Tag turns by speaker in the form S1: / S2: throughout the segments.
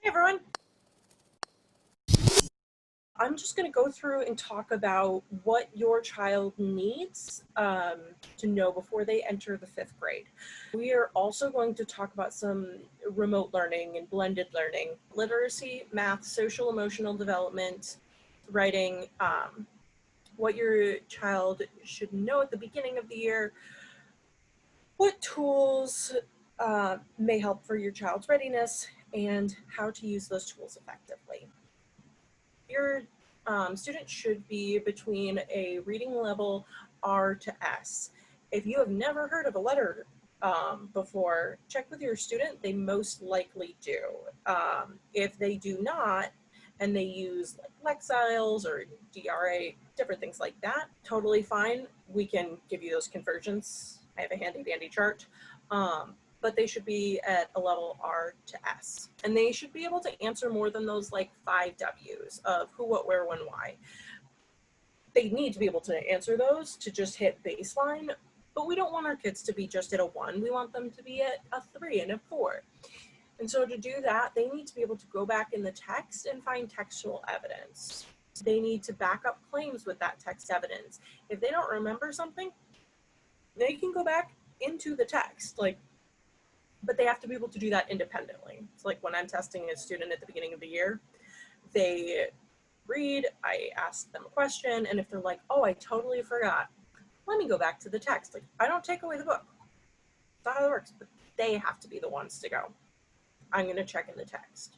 S1: Hey everyone. I'm just going to go through and talk about what your child needs to know before they enter the 5th grade. We are also going to talk about some remote learning and blended learning, literacy, math, social emotional development, writing, what your child should know at the beginning of the year, what tools may help for your child's readiness, and how to use those tools effectively. Your student should be between a reading level R to S. If you have never heard of a letter before, check with your student. They most likely do. If they do not, and they use like Lexiles or DRA, different things like that, totally fine. We can give you those conversions. I have a handy dandy chart. But they should be at a level R to S. And they should be able to answer more than those like 5 W's of who, what, where, when, why. They need to be able to answer those to just hit baseline, but we don't want our kids to be just at a 1. We want them to be at a 3 and a 4. And so to do that, they need to be able to go back in the text and find textual evidence. They need to back up claims with that text evidence. If they don't remember something, they can go back into the text, but they have to be able to do that independently. It's like when I'm testing a student at the beginning of the year, they read, I ask them a question, and if they're like, oh, I totally forgot, let me go back to the text. Like, I don't take away the book. That's not how it works, but they have to be the ones to go. I'm going to check in the text.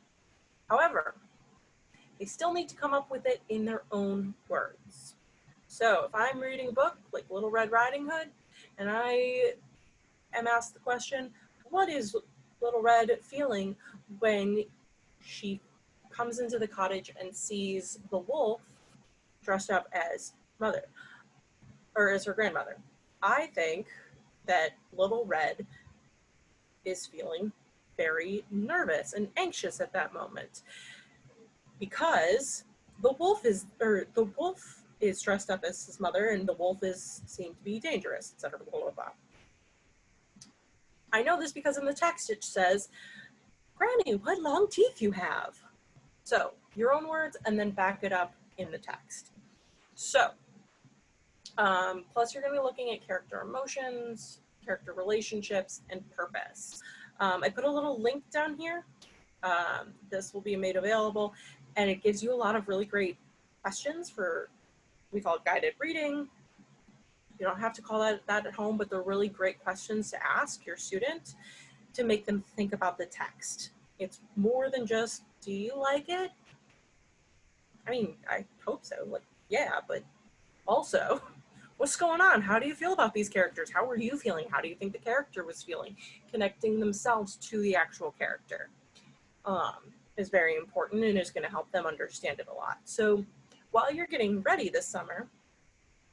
S1: However, they still need to come up with it in their own words. So if I'm reading a book like Little Red Riding Hood, and I am asked the question, what is Little Red feeling when she comes into the cottage and sees the wolf dressed up as mother, or as her grandmother? I think that Little Red is feeling very nervous and anxious at that moment because the wolf is dressed up as his mother, and the wolf is seen to be dangerous, etc. Blah, blah, blah. I know this because in the text it says, Granny, what long teeth you have. So your own words, and then back it up in the text. So, plus you're going to be looking at character emotions, character relationships, and purpose. I put a little link down here. This will be made available, and it gives you a lot of really great questions for, we call it guided reading. You don't have to call that at home, but they're really great questions to ask your student to make them think about the text. It's more than just, do you like it? I mean, I hope so. Like, yeah, but also, what's going on? How do you feel about these characters? How were you feeling? How do you think the character was feeling? Connecting themselves to the actual character is very important and is going to help them understand it a lot. So while you're getting ready this summer,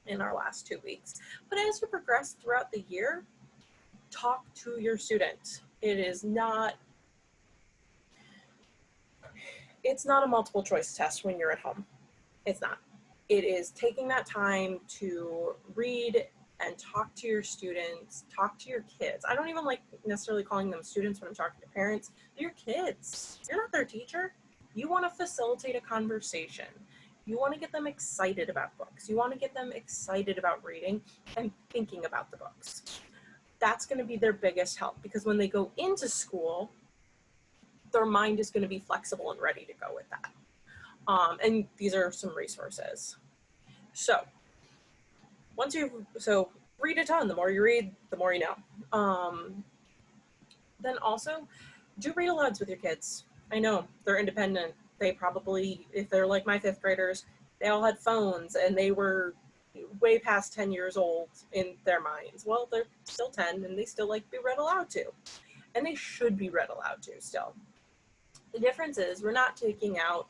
S1: in our last 2 weeks, but as you progress throughout the year, talk to your student. It's not a multiple choice test when you're at home. It's not. It is taking that time to read and talk to your students, talk to your kids. I don't even like necessarily calling them students when I'm talking to parents. They're your kids. You're not their teacher. You want to facilitate a conversation. You want to get them excited about books. You want to get them excited about reading and thinking about the books. That's going to be their biggest help, because when they go into school, their mind is going to be flexible and ready to go with that. And these are some resources. So read a ton. The more you read, the more you know. Then also do read alouds with your kids. I know they're independent. They probably, if they're like my 5th graders, they all had phones and they were way past 10 years old in their minds. Well, they're still 10 and they still like to be read aloud to. And they should be read aloud to still. The difference is we're not taking out,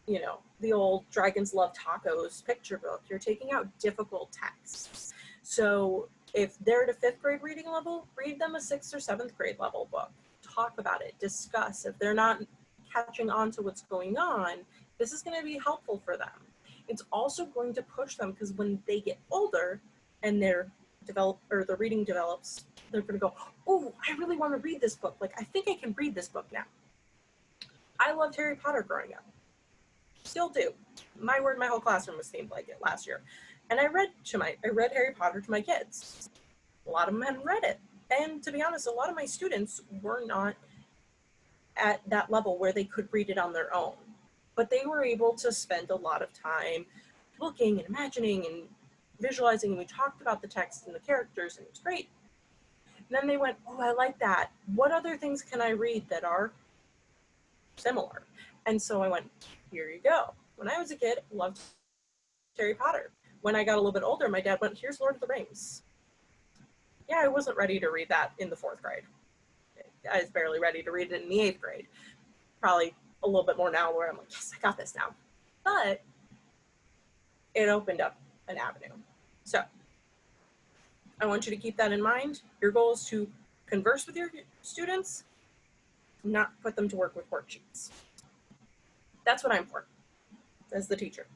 S1: the old Dragons Love Tacos picture book. You're taking out difficult texts. So if they're at a 5th grade reading level, read them a 6th or 7th grade level book. Talk about it, discuss. If they're not catching on to what's going on, this is going to be helpful for them. It's also going to push them, because when they get older and the reading develops, they're going to go, oh, I really want to read this book. Like, I think I can read this book now. I loved Harry Potter growing up. Still do. My word, my whole classroom was themed like it last year. And I read Harry Potter to my kids. A lot of them hadn't read it. And to be honest, a lot of my students were not at that level where they could read it on their own. But they were able to spend a lot of time looking and imagining and visualizing. And we talked about the text and the characters, and it was great. And then they went, oh, I like that. What other things can I read that are similar? And so I went, here you go. When I was a kid, I loved Harry Potter. When I got a little bit older, my dad went, here's Lord of the Rings. Yeah, I wasn't ready to read that in the 4th grade. I was barely ready to read it in the 8th grade. Probably a little bit more now where I'm like, yes, I got this now. But it opened up an avenue. So I want you to keep that in mind. Your goal is to converse with your students, not put them to work with worksheets. That's what I'm for as the teacher.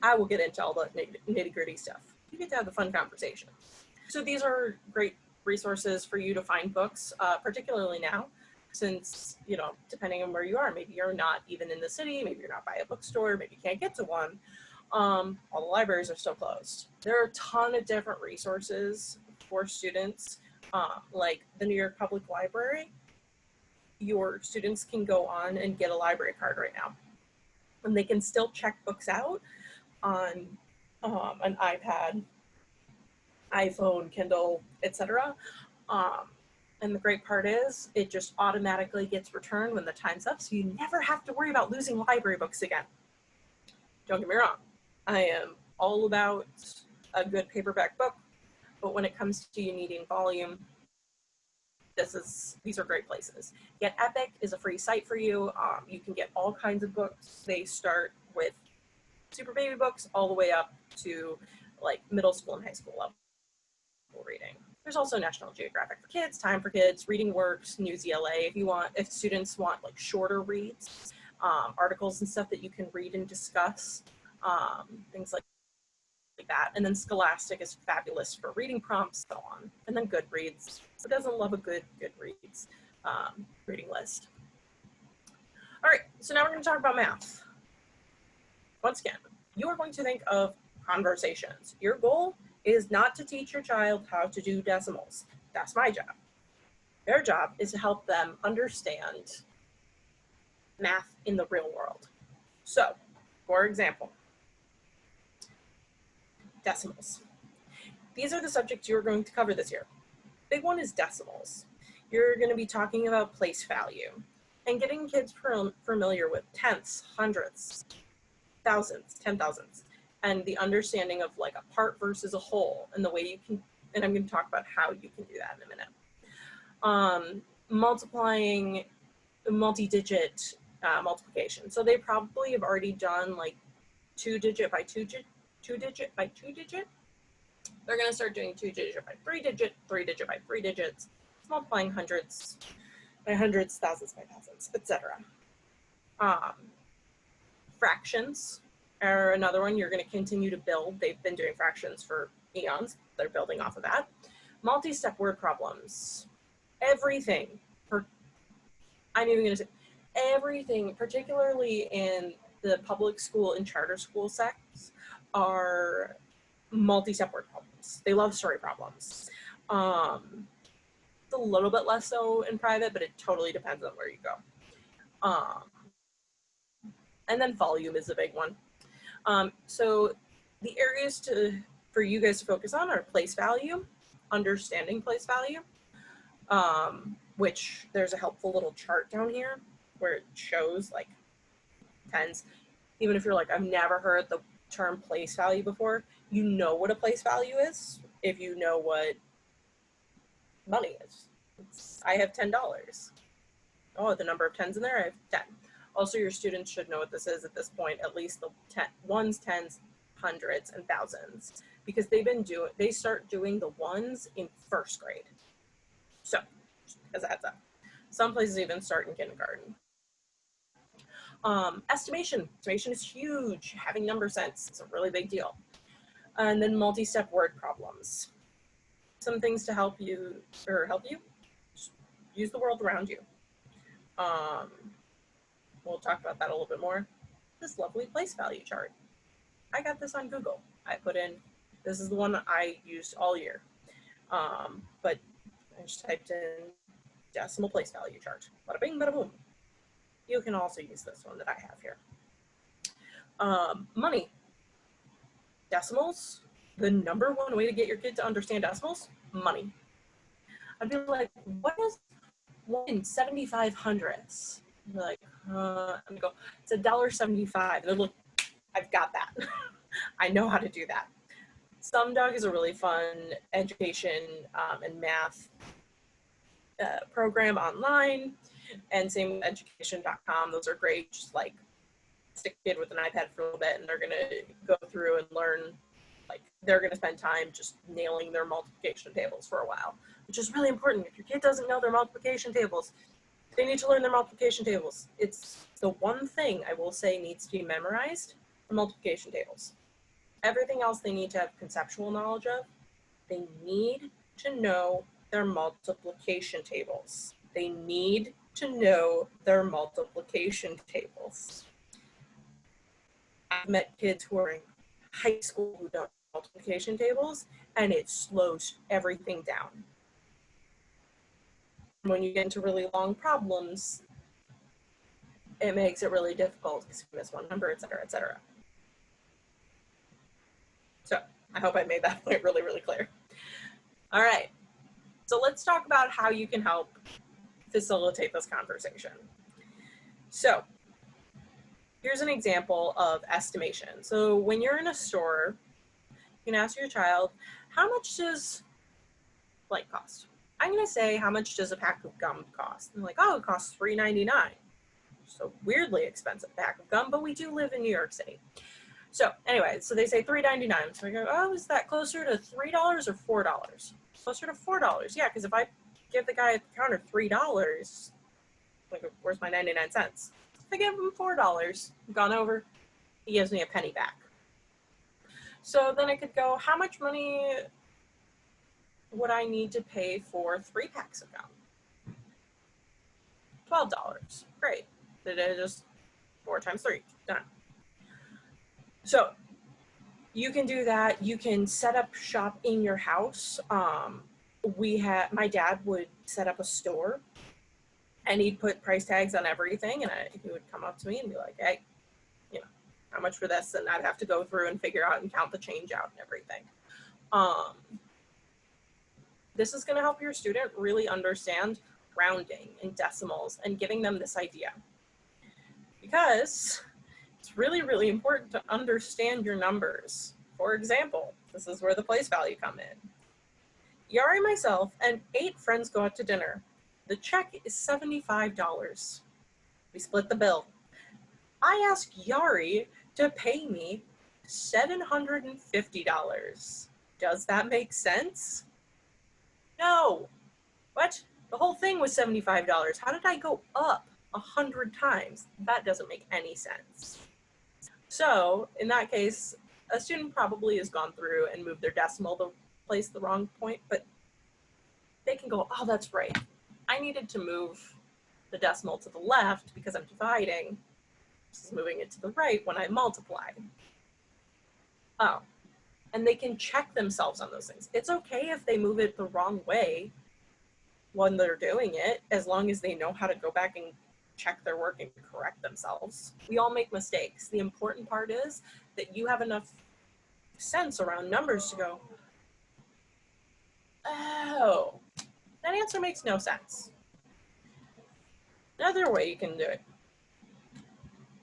S1: I will get into all the nitty-gritty stuff. You get to have the fun conversation. So these are great resources for you to find books, particularly now, since, depending on where you are, maybe you're not even in the city, maybe you're not by a bookstore, maybe you can't get to one. All the libraries are still closed. There are a ton of different resources for students, like the New York Public Library. Your students can go on and get a library card right now. And they can still check books out on an iPad, iPhone, Kindle, etc. And the great part is it just automatically gets returned when the time's up, so you never have to worry about losing library books again. Don't get me wrong, I am all about a good paperback book, but when it comes to you needing volume, these are great places. Get Epic is a free site for you. You can get all kinds of books. They start with super baby books all the way up to like middle school and high school level reading. There's also National Geographic for Kids, Time for Kids, Reading Works, News ELA. If students want like shorter reads, articles and stuff that you can read and discuss, things like that. And then Scholastic is fabulous for reading prompts, so on. And then Goodreads. Who doesn't love a good Goodreads reading list? All right, so now we're going to talk about math. Once again, you are going to think of conversations. Your goal is not to teach your child how to do decimals. That's my job. Their job is to help them understand math in the real world. So, for example, decimals. These are the subjects you're going to cover this year. Big one is decimals. You're going to be talking about place value and getting kids familiar with tenths, hundredths, thousandths, 10,000ths, and the understanding of like a part versus a whole, and the way you can, and I'm going to talk about how you can do that in a minute. Multiplying multi-digit multiplication. So they probably have already done like 2-digit by 2-digit, 2-digit by 2-digit. They're going to start doing 2-digit by 3-digit, 3-digit by 3 digits, multiplying hundreds by hundreds, thousands by thousands, etc. Fractions are another one you're going to continue to build. They've been doing fractions for eons. They're building off of that. Multi-step word problems. Everything. I'm even going to say everything, particularly in the public school and charter school sects, are multi-step word problems. They love story problems. It's a little bit less so in private, but it totally depends on where you go. And then volume is a big one. So the areas for you guys to focus on are place value, understanding place value, which there's a helpful little chart down here where it shows like tens. Even if you're like, I've never heard the term place value before, you know what a place value is if you know what money is. I have $10. Oh, the number of tens in there, I have 10. Also, your students should know what this is at this point, at least the ones, tens, hundreds, and thousands, because they start doing the ones in 1st grade. So, as a heads up. Some places even start in kindergarten. Estimation is huge. Having number sense is a really big deal. And then multi-step word problems. Some things to help you, use the world around you. we'll talk about that a little bit more, this lovely place value chart. I got this on Google. I put in, this is the one I used all year. But I just typed in decimal place value chart. Bada bing, bada boom. You can also use this one that I have here. Money. Decimals. The number one way to get your kid to understand decimals, money. I'd be like, what is 1 in 75 hundredths? They're like, I'm gonna go, it's $1.75. They're like, I've got that. I know how to do that. SumDog is a really fun education and math program online, and same with education.com. Those are great. Just like stick a kid with an iPad for a little bit and they're gonna go through and learn, like they're gonna spend time just nailing their multiplication tables for a while, which is really important. If your kid doesn't know their multiplication tables, they need to learn their multiplication tables. It's the one thing I will say needs to be memorized, the multiplication tables. Everything else they need to have conceptual knowledge of. They need to know their multiplication tables. They need to know their multiplication tables. I've met kids who are in high school who don't know multiplication tables, and it slows everything down. When you get into really long problems, it makes it really difficult because you miss one number, et cetera, et cetera. So I hope I made that point really, really clear. All right, so let's talk about how you can help facilitate this conversation. So here's an example of estimation. So when you're in a store, you can ask your child, how much does blank cost? I'm gonna say, how much does a pack of gum cost? And they're like, oh, it costs $3.99. So weirdly expensive pack of gum, but we do live in New York City. So anyway, so they say $3.99. So I go, oh, is that closer to $3 or $4? Closer to $4. Yeah, because if I give the guy at the counter $3, like, where's my 99 cents? If I give him $4, gone over, he gives me a penny back. So then I could go, how much money would I need to pay for 3 packs of gum? $12. Great. Did it just 4 times 3? Done. So you can do that. You can set up shop in your house. My dad would set up a store and he'd put price tags on everything, and he would come up to me and be like, hey, you know, how much for this? And I'd have to go through and figure out and count the change out and everything. This is going to help your student really understand rounding and decimals and giving them this idea. Because it's really, really important to understand your numbers. For example, this is where the place value come in. Yari, myself, and 8 friends go out to dinner. The check is $75. We split the bill. I ask Yari to pay me $750. Does that make sense? No. What? The whole thing was $75. How did I go up 100 times? That doesn't make any sense. So in that case, a student probably has gone through and moved their decimal to place the wrong point, but they can go, oh, that's right. I needed to move the decimal to the left because I'm dividing. This is moving it to the right when I multiply. Oh, and they can check themselves on those things. It's okay if they move it the wrong way when they're doing it, as long as they know how to go back and check their work and correct themselves. We all make mistakes. The important part is that you have enough sense around numbers to go, oh, that answer makes no sense. Another way you can do it.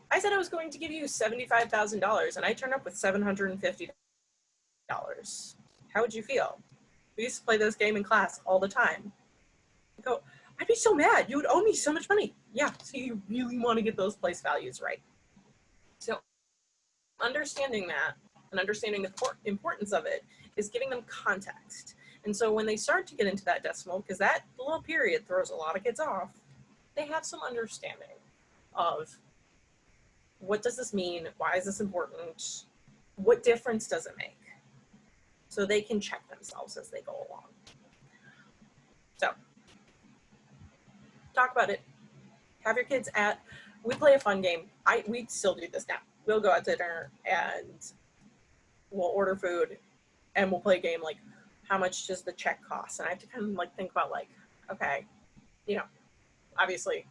S1: I said I was going to give you $75,000 and I turned up with $750. How would you feel? We used to play this game in class all the time. I go, I'd be so mad. You would owe me so much money. Yeah, so you really want to get those place values right. So understanding that and understanding the importance of it is giving them context. And so when they start to get into that decimal, because that little period throws a lot of kids off, they have some understanding of what does this mean? Why is this important? What difference does it make? So they can check themselves as they go along. So talk about it. Have your kids at we play a fun game. We still do this now. We'll go out to dinner and we'll order food and we'll play a game like, how much does the check cost? And I have to kind of like think about like, okay, you know, obviously,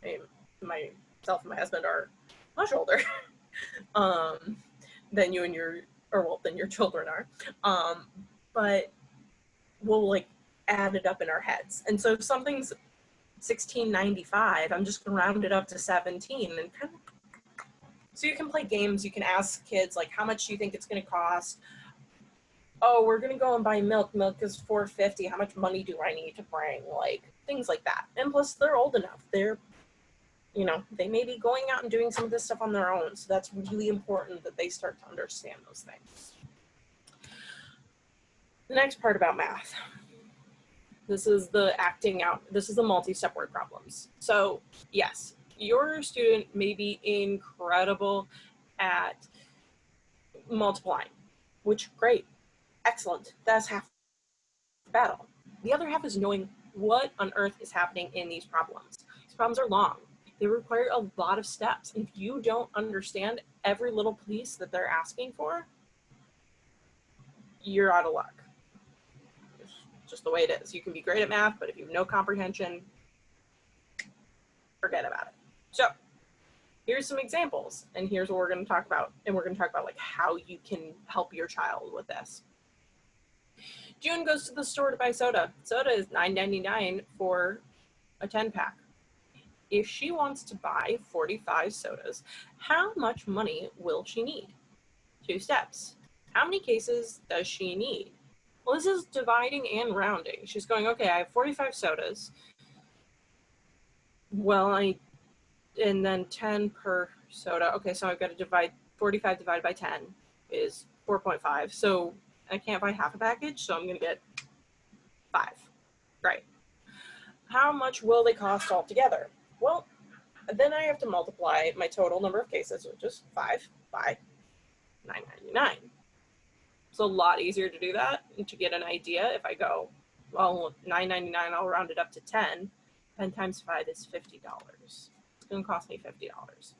S1: I mean, myself and my husband are much older than you and than your children are. But we'll like add it up in our heads. And so if something's $16.95, I'm just gonna round it up to 17 and kind of, so you can play games. You can ask kids like, how much do you think it's gonna cost? Oh, we're gonna go and buy milk. Milk is $4.50. How much money do I need to bring? Like things like that. And plus, they're old enough. They're, you know, they may be going out and doing some of this stuff on their own. So that's really important that they start to understand those things. The next part about math. This is the acting out. This is the multi-step word problems. So yes, your student may be incredible at multiplying, which great, excellent. That's half the battle. The other half is knowing what on earth is happening in these problems. These problems are long. They require a lot of steps. If you don't understand every little piece that they're asking for, you're out of luck. It's just the way it is. You can be great at math, but if you have no comprehension, forget about it. So here's some examples, and here's what we're going to talk about. And we're going to talk about like how you can help your child with this. June goes to the store to buy soda. Soda is $9.99 for a 10-pack. If she wants to buy 45 sodas, how much money will she need? 2 steps. How many cases does she need? Well, this is dividing and rounding. She's going, okay, I have 45 sodas. Well, and then 10 per soda. Okay, so I've got to divide 45 divided by 10 is 4.5. So I can't buy half a package, so I'm going to get 5. Right. How much will they cost altogether? Well, then I have to multiply my total number of cases, which is 5, by $9.99. It's a lot easier to do that and to get an idea if I go, well, $9.99, I'll round it up to 10. 10 times 5 is $50. It's going to cost me $50.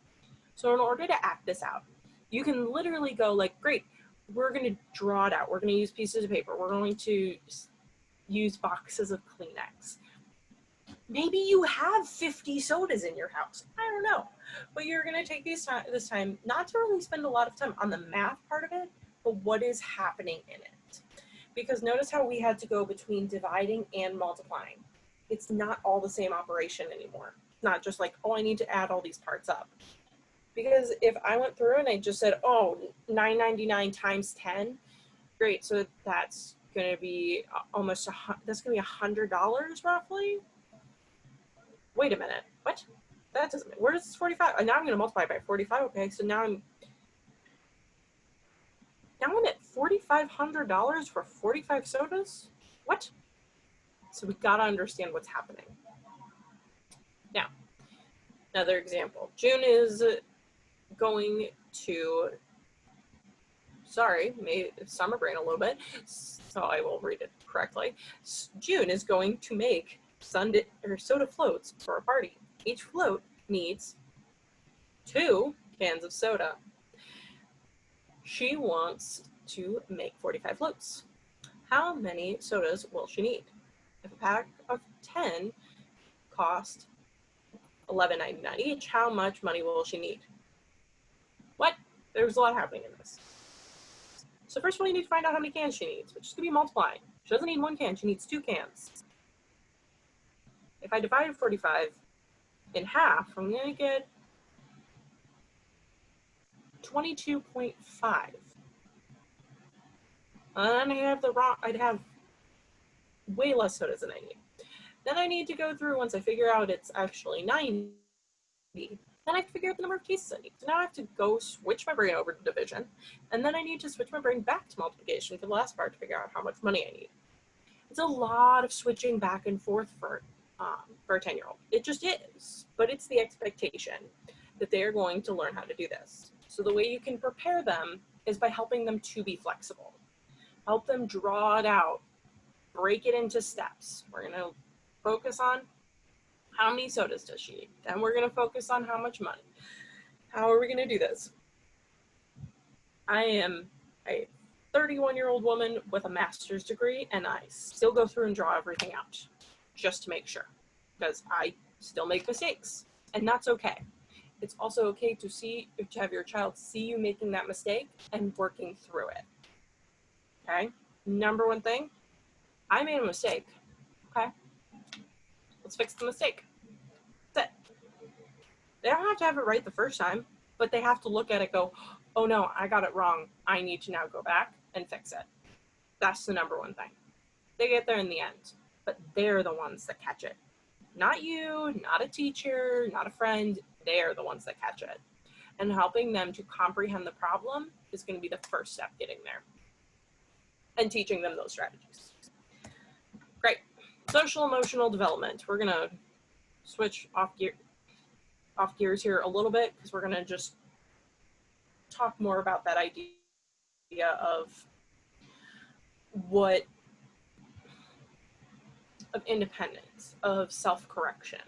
S1: So in order to act this out, you can literally go like, great, we're going to draw it out. We're going to use pieces of paper. We're going to use boxes of Kleenex. Maybe you have 50 sodas in your house. I don't know. But you're going to take this time not to really spend a lot of time on the math part of it, but what is happening in it. Because notice how we had to go between dividing and multiplying. It's not all the same operation anymore. Not just like, oh, I need to add all these parts up. Because if I went through and I just said, oh, $9.99 times 10, great. So that's going to be almost, that's going to be $100 roughly. Wait a minute. What? That doesn't, where is this 45? Now I'm going to multiply by 45. Okay, so now I'm at $4,500 for 45 sodas? What? So we got to understand what's happening. Now, another example. June is going to, sorry, may summer brain a little bit, so I will read it correctly. June is going to make soda floats for a party. Each float needs 2 cans of soda. She wants to make 45 floats. How many sodas will she need? If a pack of 10 cost $11.99 each, how much money will she need? What? There's a lot happening in this. So first of all, you need to find out how many cans she needs, which is going to be multiplying. She doesn't need 1 can, she needs 2 cans. If I divide 45 in half, I'm going to get 22.5. And I'd have way less sodas than I need. Then I need to go through, once I figure out it's actually 90, then I have to figure out the number of cases I need. So now I have to go switch my brain over to division, and then I need to switch my brain back to multiplication for the last part to figure out how much money I need. It's a lot of switching back and forth for a 10-year-old. It just is, but it's the expectation that they are going to learn how to do this. So the way you can prepare them is by helping them to be flexible. Help them draw it out, break it into steps. We're going to focus on How many sodas does she eat? Then we're going to focus on how much money. How are we going to do this? I am a 31-year-old woman with a master's degree, and I still go through and draw everything out just to make sure, because I still make mistakes, and that's okay. It's also okay to have your child see you making that mistake and working through it. Okay? Number one thing, I made a mistake. Okay? Let's fix the mistake. That's it. They don't have to have it right the first time, but they have to look at it, go, oh no, I got it wrong. I need to now go back and fix it. That's the number one thing. They get there in the end, but they're the ones that catch it. Not you, not a teacher, not a friend. They're the ones that catch it. And helping them to comprehend the problem is going to be the first step getting there. And teaching them those strategies. Great. Social emotional development. We're going to switch off gears here a little bit, because we're going to just talk more about that idea of independence, of self-correction,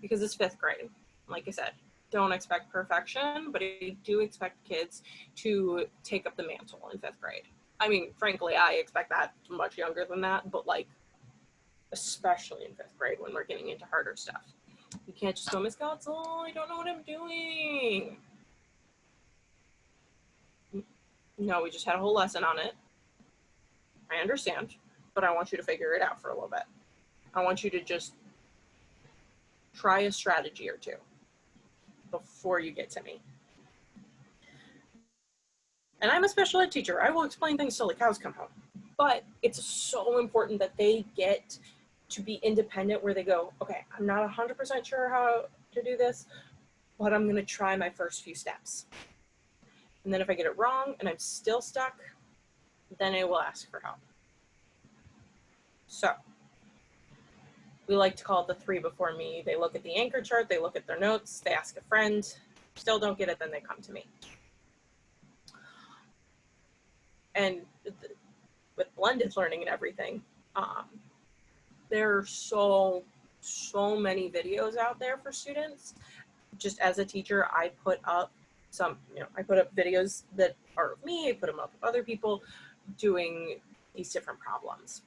S1: because it's 5th grade. Like I said, don't expect perfection, but I do expect kids to take up the mantle in 5th grade. I mean, frankly, I expect that much younger than that, but like, especially in 5th grade when we're getting into harder stuff. You can't just go, Miss Gotzel, I don't know what I'm doing. No, we just had a whole lesson on it. I understand, but I want you to figure it out for a little bit. I want you to just try a strategy or two before you get to me. And I'm a special ed teacher. I will explain things till the cows come home. But it's so important that they get to be independent, where they go, okay, I'm not 100% sure how to do this, but I'm going to try my first few steps. And then if I get it wrong and I'm still stuck, then I will ask for help. So we like to call it the 3 before me. They look at the anchor chart, they look at their notes, they ask a friend, still don't get it, then they come to me. And with blended learning and everything, there are so many videos out there for students. Just as a teacher, I put up videos that are of me, I put them up with other people doing these different problems.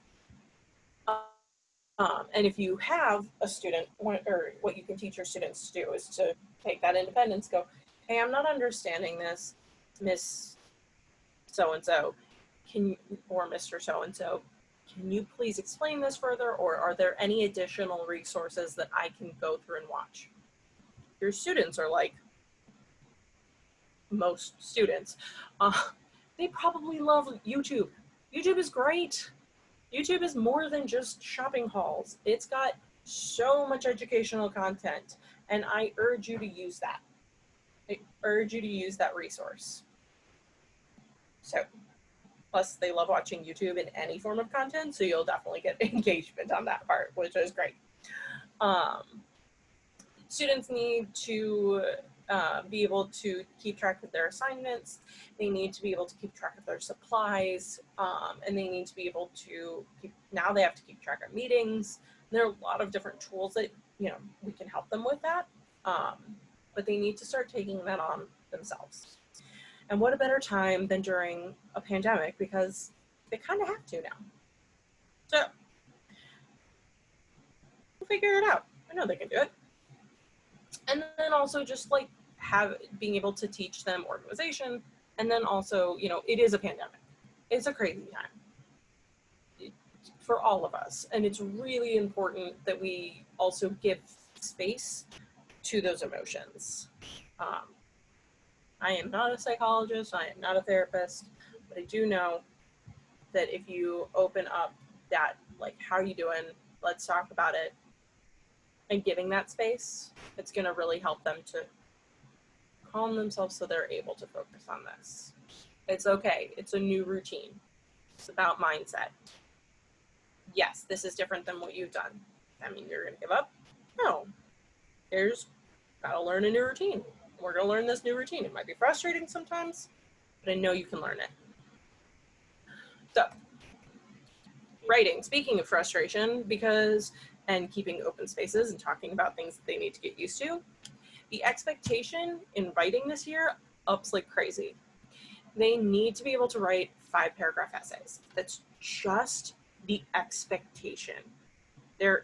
S1: And if you have a student, or what you can teach your students to do is to take that independence, go, hey, I'm not understanding this, Miss So-and-so, or Mr. So-and-so, can you please explain this further, or are there any additional resources that I can go through and watch? Your students are like most students. They probably love YouTube. YouTube is great. YouTube is more than just shopping hauls. It's got so much educational content, and I urge you to use that. I urge you to use that resource. So, plus they love watching YouTube in any form of content, so you'll definitely get engagement on that part, which is great. Students need to be able to keep track of their assignments. They need to be able to keep track of their supplies, and they need to be able to now they have to keep track of meetings. There are a lot of different tools that, we can help them with that, but they need to start taking that on themselves. And what a better time than during a pandemic, because they kind of have to now. So we'll figure it out. I know they can do it. And then also just like being able to teach them organization. And then also, it is a pandemic. It's a crazy time for all of us. And it's really important that we also give space to those emotions. I am not a psychologist, I am not a therapist, but I do know that if you open up that, like, how are you doing? Let's talk about it. And giving that space, it's going to really help them to calm themselves so they're able to focus on this. It's okay. It's a new routine. It's about mindset. Yes, this is different than what you've done. I mean, you're going to give up? No. Here's got to learn a new routine. We're going to learn this new routine. It might be frustrating sometimes, but I know you can learn it. So, writing. Speaking of frustration, because and keeping open spaces and talking about things that they need to get used to. The expectation in writing this year ups like crazy. They need to be able to write 5-paragraph essays. That's just the expectation. They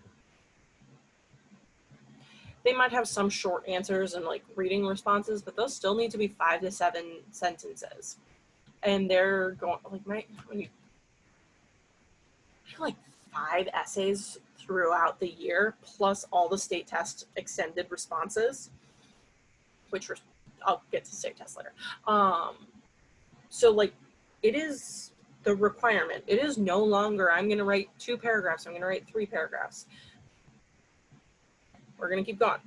S1: might have some short answers and like reading responses, but those still need to be 5 to 7 sentences. And they're going like like 5 essays throughout the year, plus all the state test extended responses, which I'll get to state test later. So like it is the requirement. It is no longer, I'm going to write 2 paragraphs. I'm going to write 3 paragraphs. We're going to keep going.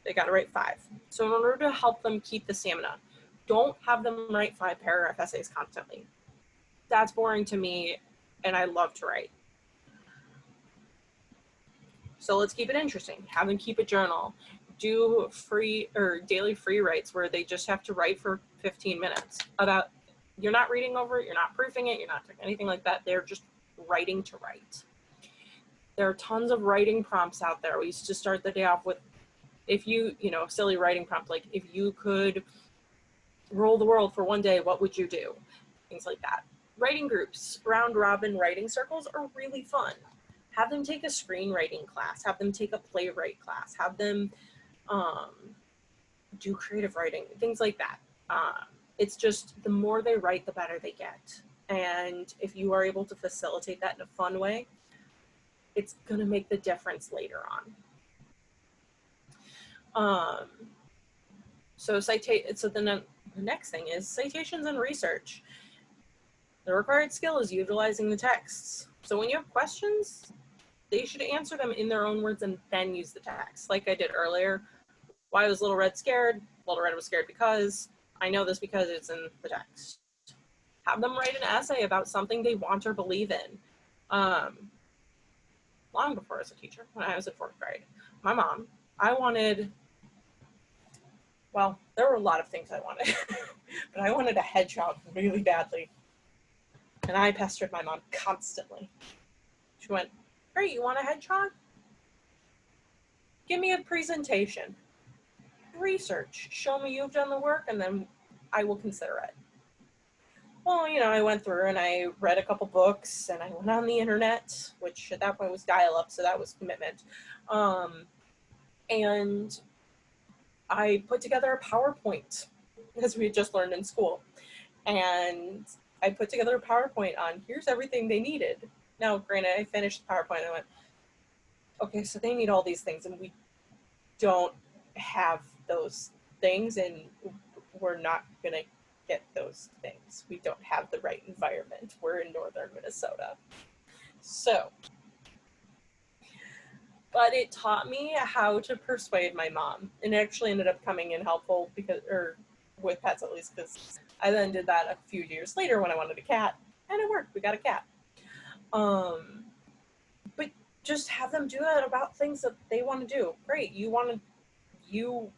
S1: They got to write 5. So in order to help them keep the stamina, don't have them write 5-paragraph essays constantly. That's boring to me, and I love to write. So let's keep it interesting. Have them keep a journal. Do free or daily free writes where they just have to write for 15 minutes about, you're not reading over it, you're not proofing it, you're not doing anything like that. They're just writing to write. There are tons of writing prompts out there. We used to start the day off with, if you silly writing prompt, like if you could rule the world for one day, what would you do? Things like that. Writing groups, round robin writing circles are really fun. Have them take a screenwriting class, have them take a playwright class, have them do creative writing, things like that. It's just the more they write, the better they get. And if you are able to facilitate that in a fun way, it's going to make the difference later on. So then the next thing is citations and research. The required skill is utilizing the texts. So when you have questions, they should answer them in their own words and then use the text. Like I did earlier, why was Little Red scared? Little Red was scared because, I know this because it's in the text. Have them write an essay about something they want or believe in. Long before I was a teacher, when I was in 4th grade, my mom, there were a lot of things I wanted, but I wanted a hedgehog really badly. And I pestered my mom constantly. She went, great, you want a hedgehog? Give me a presentation. Research. Show me you've done the work, and then I will consider it. Well, I went through and I read a couple books, and I went on the internet, which at that point was dial-up, so that was commitment. And I put together a PowerPoint, as we had just learned in school. And I put together a PowerPoint on, here's everything they needed. Now, granted, I finished the PowerPoint and I went, okay, so they need all these things, and we don't have those things, and we're not going to get those things. We don't have the right environment. We're in northern Minnesota. So, but it taught me how to persuade my mom, and it actually ended up coming in helpful with pets at least, because I then did that a few years later when I wanted a cat, and it worked. We got a cat. But just have them do it about things that they want to do. Great. You want to go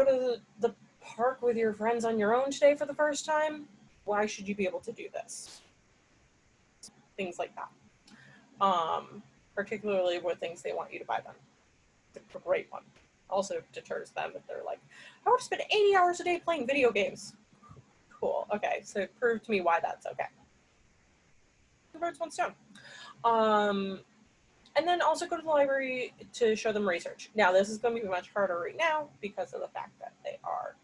S1: to the park with your friends on your own today for the first time? Why should you be able to do this? Things like that. Particularly with things they want you to buy them. It's a great one. Also deters them if they're like, I want to spend 80 hours a day playing video games. Cool. Okay. So prove to me why that's okay. Two birds, one stone. And then also go to the library to show them research. Now, this is going to be much harder right now because of the fact that they are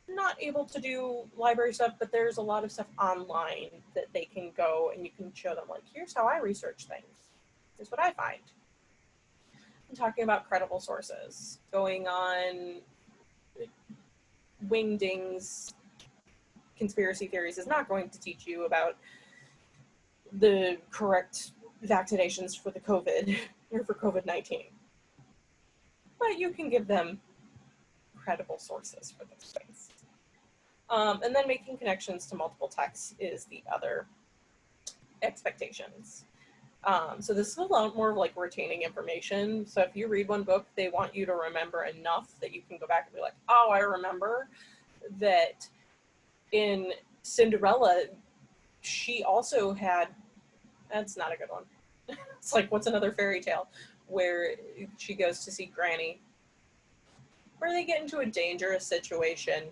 S1: not able to do library stuff, but there's a lot of stuff online that they can go and you can show them, like, here's how I research things. Here's what I find. I'm talking about credible sources. Going on Wingding's conspiracy theories is not going to teach you about the correct vaccinations for the COVID or for COVID-19. But you can give them credible sources for those things. And then making connections to multiple texts is the other expectations. So this is a lot more like retaining information. So if you read one book, they want you to remember enough that you can go back and be like, oh, I remember that in Cinderella, she also had, that's not a good one. It's like, what's another fairy tale? where she goes to see Granny, where they get into a dangerous situation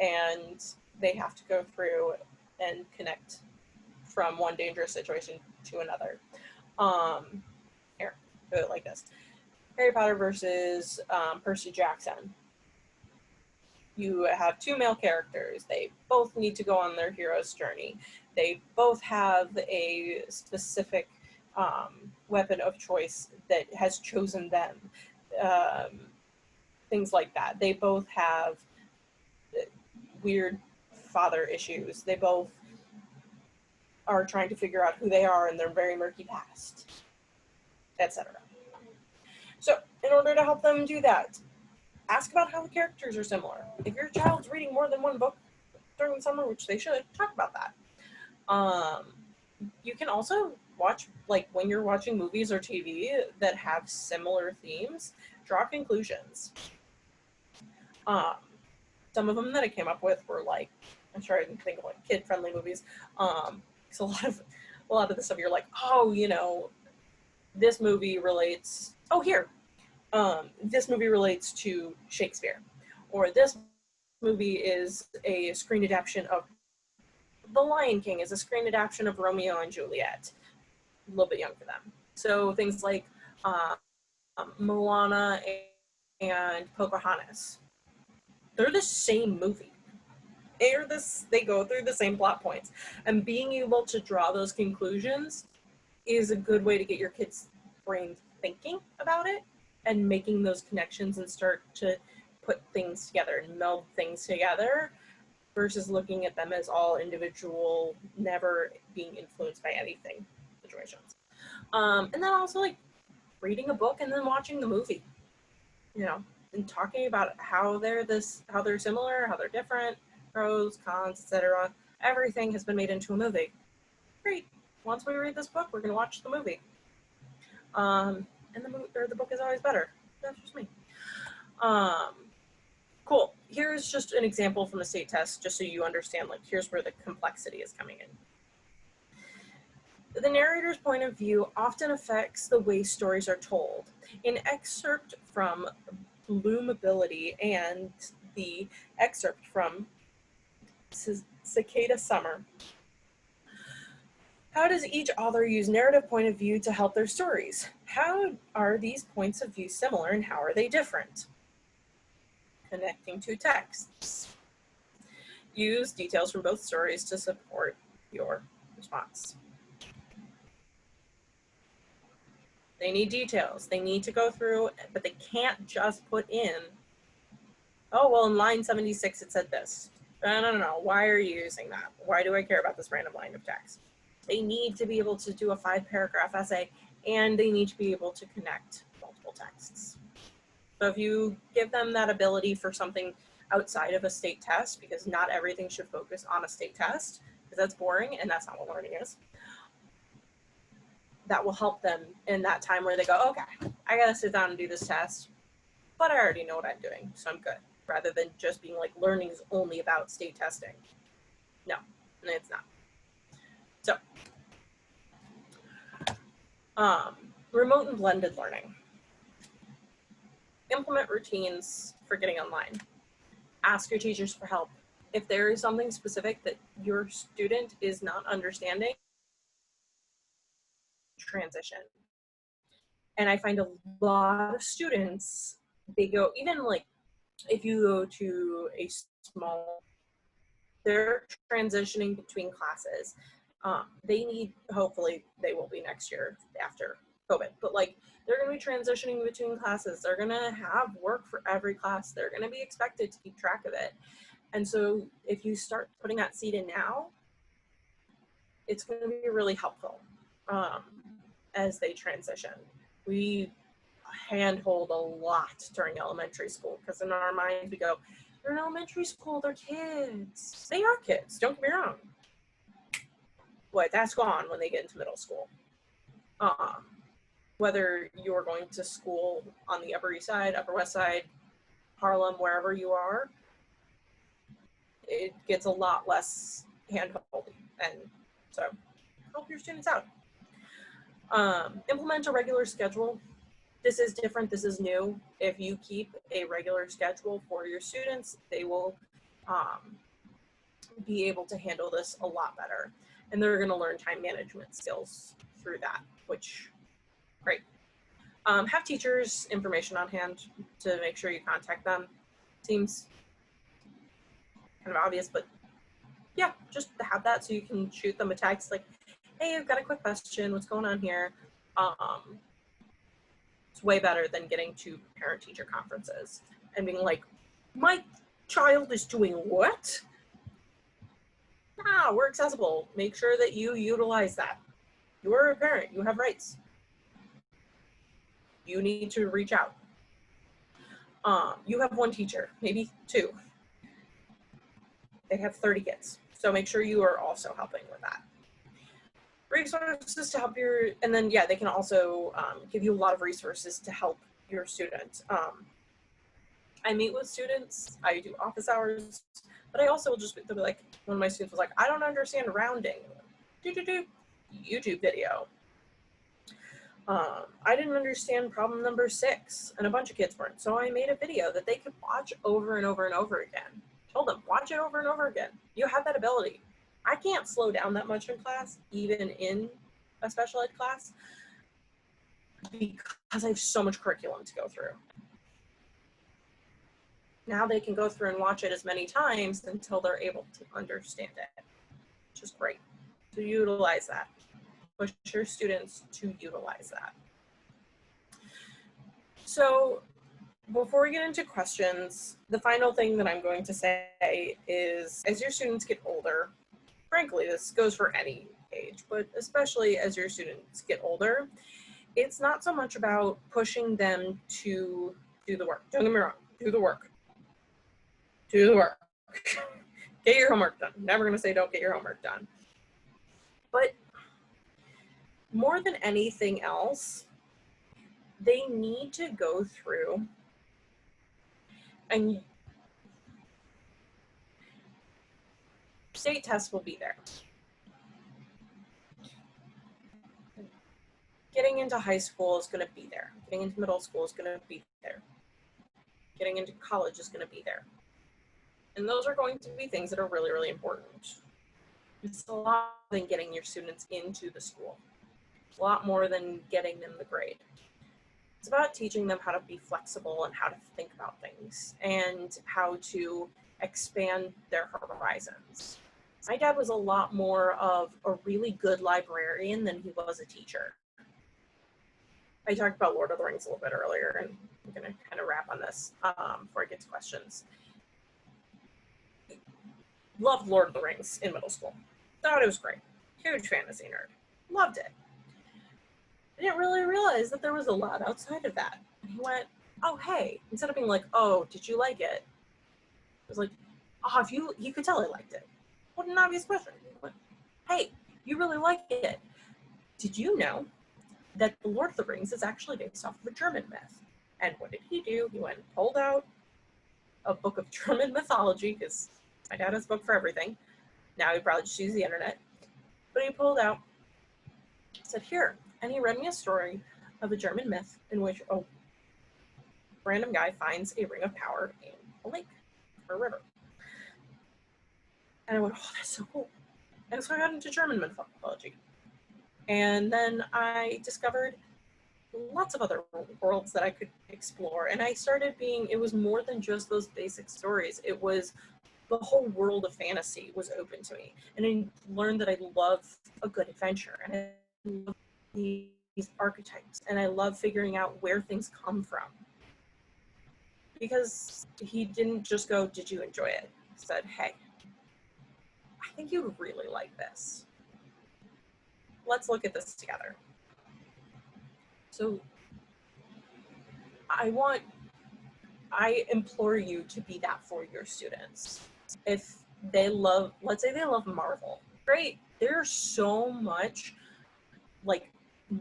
S1: and they have to go through and connect from one dangerous situation to another. Here, do it like this. Harry Potter versus Percy Jackson. You have two male characters. They both need to go on their hero's journey. They both have a specific weapon of choice that has chosen them. Things like that. They both have weird father issues. They both are trying to figure out who they are in their very murky past, etc. So, in order to help them do that, ask about how the characters are similar. If your child's reading more than one book during the summer, which they should, talk about that. You can also watch, like when you're watching movies or TV that have similar themes, draw conclusions. Some of them that I came up with were like, I'm trying to think of like kid-friendly movies. Because a lot of the stuff you're like, oh, you know, this movie relates. Oh, here, this movie relates to Shakespeare, or this movie is a screen adaptation of The Lion King, is a screen adaptation of Romeo and Juliet. A little bit young for them. So things like Moana and Pocahontas, they're the same movie. They go through the same plot points, and being able to draw those conclusions is a good way to get your kids' brains thinking about it and making those connections and start to put things together and meld things together versus looking at them as all individual, never being influenced by anything situations. And then also like reading a book and then watching the movie, you know, and talking about how they're similar, how they're different, pros, cons, etc. Everything has been made into a movie. Great. Once we read this book, we're going to watch the movie. And the book is always better. That's just me. Cool. Here's just an example from a state test, just so you understand, like, here's where the complexity is coming in. The narrator's point of view often affects the way stories are told. An excerpt from Bloomability and the excerpt from Cicada Summer. How does each author use narrative point of view to help their stories? How are these points of view similar and how are they different? Connecting two texts. Use details from both stories to support your response. They need details. They need to go through, but they can't just put in, oh, well, in line 76, it said this. No. Why are you using that? Why do I care about this random line of text? They need to be able to do a 5-paragraph essay, and they need to be able to connect multiple texts. So if you give them that ability for something outside of a state test, because not everything should focus on a state test, because that's boring and that's not what learning is, that will help them in that time where they go, okay, I gotta sit down and do this test, but I already know what I'm doing, so I'm good. Rather than just being like, learning is only about state testing. No, it's not. So, remote and blended learning. Implement routines for getting online. Ask your teachers for help. If there is something specific that your student is not understanding, transition. And I find a lot of students, they go, even like if you go to a small, they're transitioning between classes. They need, hopefully they will be next year after COVID, but like they're going to be transitioning between classes. They're going to have work for every class. They're going to be expected to keep track of it. And so if you start putting that seed in now, it's going to be really helpful as they transition. We handhold a lot during elementary school because in our minds we go, they're in elementary school, they're kids. They are kids, don't get me wrong. But that's gone when they get into middle school. Whether you're going to school on the Upper East Side, Upper West Side, Harlem, wherever you are, it gets a lot less hand-holding. And so help your students out. Implement a regular schedule. This is different, this is new. If you keep a regular schedule for your students, they will be able to handle this a lot better. And they're gonna learn time management skills through that, which, great. Have teachers' information on hand to make sure you contact them. Seems kind of obvious, but yeah, just have that so you can shoot them a text like, hey, I've got a quick question, what's going on here? It's way better than getting to parent-teacher conferences and being like, my child is doing what? We're accessible. Make sure that you utilize that. You're a parent, you have rights. You need to reach out. You have one teacher, maybe two. They have 30 kids. So make sure you are also helping with that. Resources to help your, and then yeah, they can also give you a lot of resources to help your students. I meet with students, I do office hours, but I also will just, they'll be like, one of my students was like, I don't understand rounding. YouTube video. I didn't understand problem number 6, and a bunch of kids weren't. So I made a video that they could watch over and over and over again. Told them, watch it over and over again. You have that ability. I can't slow down that much in class, even in a special ed class, because I have so much curriculum to go through. Now they can go through and watch it as many times until they're able to understand it, which is great. So utilize that. Push your students to utilize that. So before we get into questions, the final thing that I'm going to say is, as your students get older, frankly, this goes for any age, but especially as your students get older, it's not so much about pushing them to do the work. Don't get me wrong, do the work. Do the work. Get your homework done. Never gonna say don't get your homework done. But more than anything else, they need to go through and state tests will be there. Getting into high school is going to be there. Getting into middle school is going to be there. Getting into college is going to be there. And those are going to be things that are really, really important. It's a lot than getting your students into the school. It's a lot more than getting them the grade. It's about teaching them how to be flexible and how to think about things and how to expand their horizons. My dad was a lot more of a really good librarian than he was a teacher. I talked about Lord of the Rings a little bit earlier, and I'm going to kind of wrap on this before I get to questions. Loved Lord of the Rings in middle school. Thought it was great. Huge fantasy nerd. Loved it. I didn't really realize that there was a lot outside of that. And he went, oh, hey, instead of being like, oh, did you like it? I was like, oh, if you could tell I liked it. What an obvious question. He went, hey, you really like it. Did you know that the Lord of the Rings is actually based off of a German myth? And what did he do? He went and pulled out a book of German mythology, because my dad has a book for everything. Now he probably just uses the internet. But he pulled out, said, here. And he read me a story of a German myth in which a random guy finds a ring of power in a lake or a river. And I went, oh, that's so cool. And so I got into German mythology. And then I discovered lots of other worlds that I could explore. And I started being, it was more than just those basic stories. It was the whole world of fantasy was open to me. And I learned that I love a good adventure. And I love these archetypes. And I love figuring out where things come from. Because he didn't just go, did you enjoy it? He said, hey, I think you would really like this. Let's look at this together. So I implore you to be that for your students. If they love, let's say they love Marvel, great. There's so much like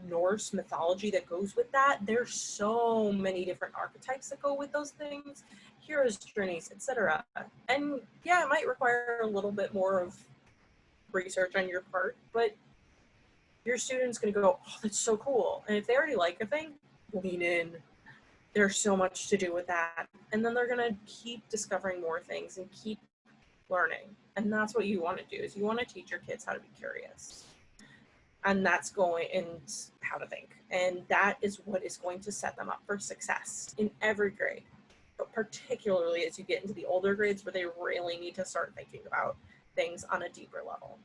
S1: Norse mythology that goes with that. There's so many different archetypes that go with those things, heroes' journeys, etc. And yeah, it might require a little bit more of research on your part, but your student's going to go, oh, that's so cool. And if they already like a thing, lean in. There's so much to do with that. And then they're going to keep discovering more things and keep learning. And that's what you want to do, is you want to teach your kids how to be curious. And that's going, and how to think. And that is what is going to set them up for success in every grade. But particularly as you get into the older grades where they really need to start thinking about things on a deeper level.